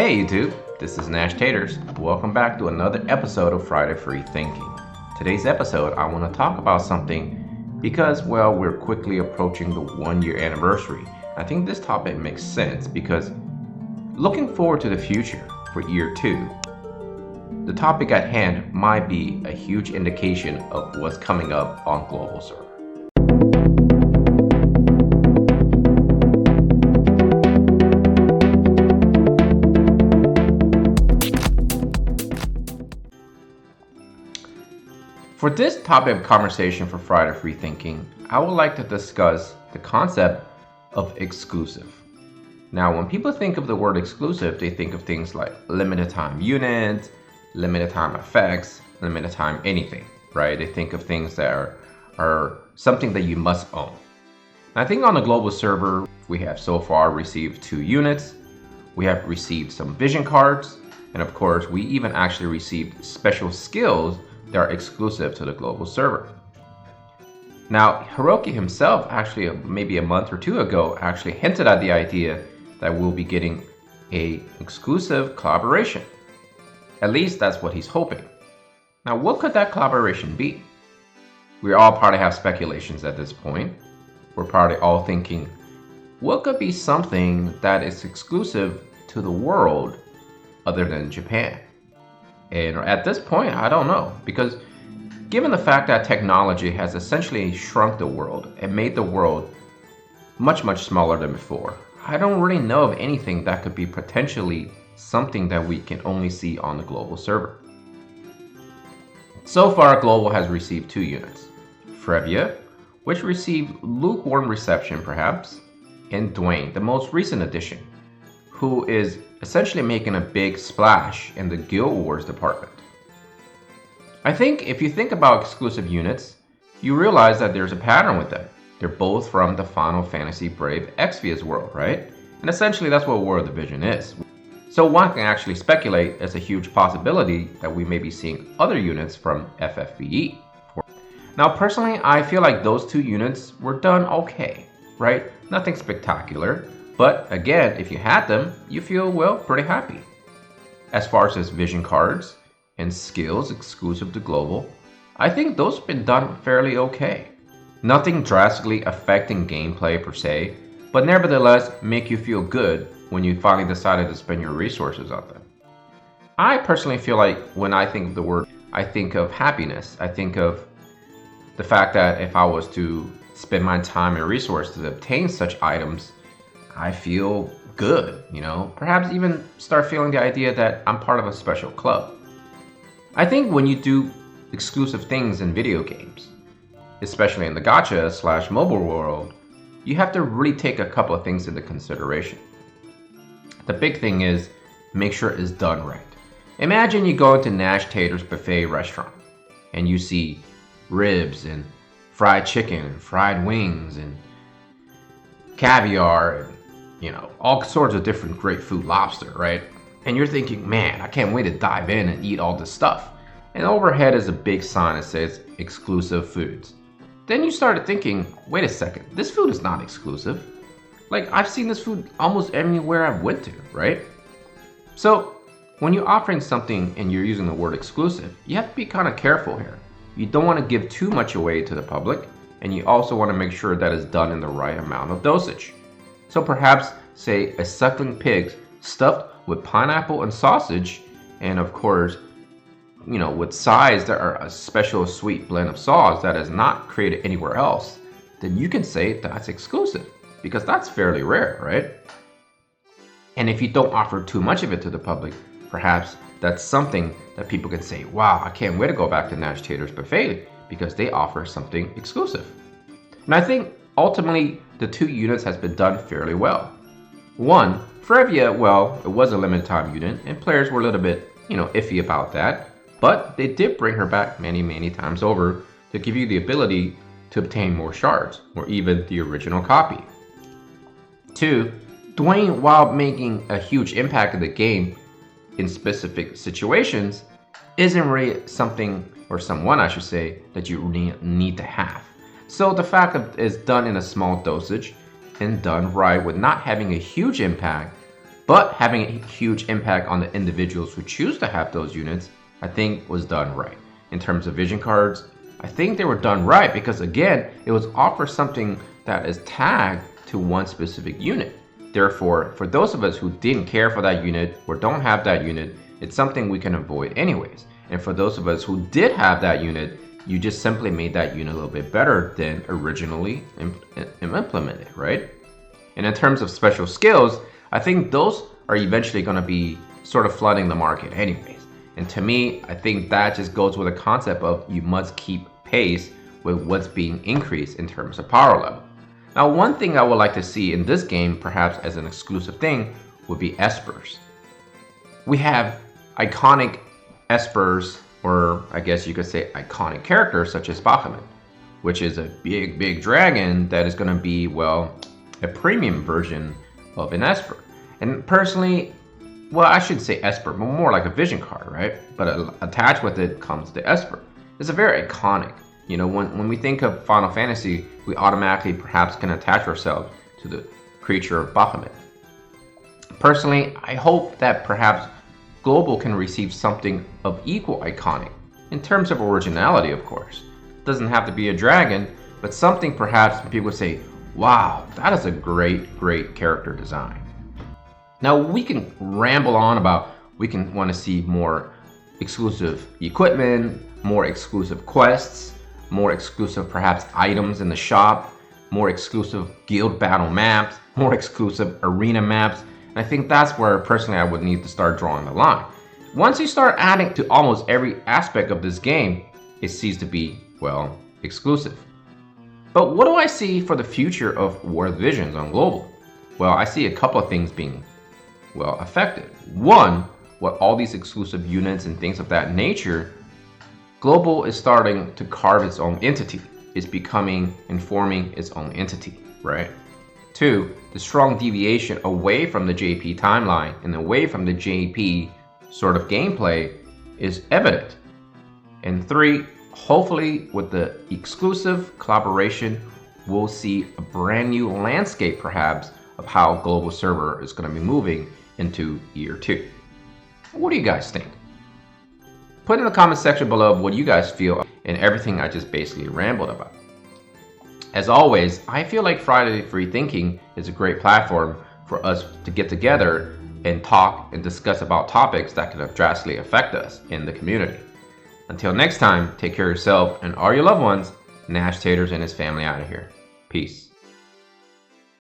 Hey YouTube, this is Nashtaters. Welcome back to another episode of Friday Free Thinking. Today's episode, I want to talk about something because, well, we're quickly approaching the 1-year anniversary. I think this topic makes sense because looking forward to the future for year 2, the topic at hand might be a huge indication of what's coming up on global server. For this topic of conversation for Friday Free Thinking, I would like to discuss the concept of exclusive. Now, when people think of the word exclusive, they think of things like limited time units, limited time effects, limited time anything, right? They think of things that are something that you must own. I think on the global server, we have so far received 2 units, we have received some vision cards, and of course, we even actually received special skills that are exclusive to the global server. Now, Hiroki himself actually maybe a month or 2 ago actually hinted at the idea that we'll be getting an exclusive collaboration. At least that's what he's hoping. Now, what could that collaboration be? We all probably have speculations at this point. We're probably all thinking, what could be something that is exclusive to the world other than Japan? And at this point, I don't know, because given the fact that technology has essentially shrunk the world and made the world much, much smaller than before, I don't really know of anything that could be potentially something that we can only see on the global server. So far, Global has received 2 units, Frevia, which received lukewarm reception perhaps, and Dwayne, the most recent addition, who is essentially making a big splash in the Guild Wars department. I think if you think about exclusive units, you realize that there's a pattern with them. They're both from the Final Fantasy Brave Exvius world, right? And essentially that's what War of the Vision is. So one can actually speculate it's a huge possibility that we may be seeing other units from FFBE. Now personally, I feel like those 2 units were done okay, right? Nothing spectacular. But again, if you had them, you feel, well, pretty happy. As far as vision cards and skills exclusive to global, I think those have been done fairly okay. Nothing drastically affecting gameplay per se, but nevertheless make you feel good when you finally decided to spend your resources on them. I personally feel like when I think of the word, I think of happiness. I think of the fact that if I was to spend my time and resources to obtain such items, I feel good, perhaps even start feeling the idea that I'm part of a special club. I think when you do exclusive things in video games, especially in the gacha/mobile world, you have to really take a couple of things into consideration. The big thing is make sure it's done right. Imagine you go into Nashtaters buffet restaurant and you see ribs and fried chicken and fried wings and caviar and all sorts of different great food, lobster, right? And you're thinking, man, I can't wait to dive in and eat all this stuff. And overhead is a big sign that says exclusive foods. Then you started thinking, wait a second, this food is not exclusive. Like, I've seen this food almost everywhere I've went to, right? So when you're offering something and you're using the word exclusive, you have to be kind of careful here. You don't want to give too much away to the public, and you also want to make sure that it's done in the right amount of dosage. So perhaps, say, a suckling pig stuffed with pineapple and sausage, and of course, with sides that are a special sweet blend of sauce that is not created anywhere else, then you can say that's exclusive, because that's fairly rare, right? And if you don't offer too much of it to the public, perhaps that's something that people can say, wow, I can't wait to go back to Nashtaters Buffet because they offer something exclusive. And I think ultimately, the 2 units has been done fairly well. One, Frevia, well, it was a limited time unit, and players were a little bit, iffy about that, but they did bring her back many, many times over to give you the ability to obtain more shards, or even the original copy. 2, Dwayne, while making a huge impact in the game in specific situations, isn't really something, or someone I should say, that you need to have. So the fact that it's done in a small dosage and done right with not having a huge impact But having a huge impact on the individuals who choose to have those units, I think was done right. In terms of vision cards, I think they were done right because again, it was offered something that is tagged to one specific unit. Therefore, for those of us who didn't care for that unit or don't have that unit, it's something we can avoid anyways. And for those of us who did have that unit, you just simply made that unit a little bit better than originally implemented, right? And in terms of special skills, I think those are eventually going to be sort of flooding the market anyways. And to me, I think that just goes with the concept of you must keep pace with what's being increased in terms of power level. Now, one thing I would like to see in this game, perhaps as an exclusive thing, would be espers. We have iconic espers, or I guess you could say iconic characters such as Bahamut, which is a big dragon that is going to be, well, a premium version of an esper. And personally, well, I should say esper, but more like a vision card, right? But attached with it comes the esper. It's a very iconic. You know, when we think of Final Fantasy, we automatically perhaps can attach ourselves to the creature of Bahamut. Personally, I hope that perhaps Global can receive something of equal iconic, in terms of originality, of course. It doesn't have to be a dragon, but something perhaps people say, wow, that is a great character design. Now, we can ramble on about we can want to see more exclusive equipment, more exclusive quests, more exclusive perhaps items in the shop, more exclusive guild battle maps, more exclusive arena maps. And I think that's where personally I would need to start drawing the line. Once you start adding to almost every aspect of this game, it ceases to be, well, exclusive. But what do I see for the future of War Visions on Global? Well, I see a couple of things being, well, affected. One, with all these exclusive units and things of that nature, Global is starting to carve its own entity. It's becoming and forming its own entity, right? Two, the strong deviation away from the JP timeline and away from the JP sort of gameplay is evident. And three, hopefully with the exclusive collaboration, we'll see a brand new landscape perhaps of how Global Server is going to be moving into year 2. What do you guys think? Put in the comment section below what you guys feel and everything I just basically rambled about. As always, I feel like Friday Free Thinking is a great platform for us to get together and talk and discuss about topics that could drastically affect us in the community. Until next time, take care of yourself and all your loved ones. Nashtaters and his family out of here. Peace.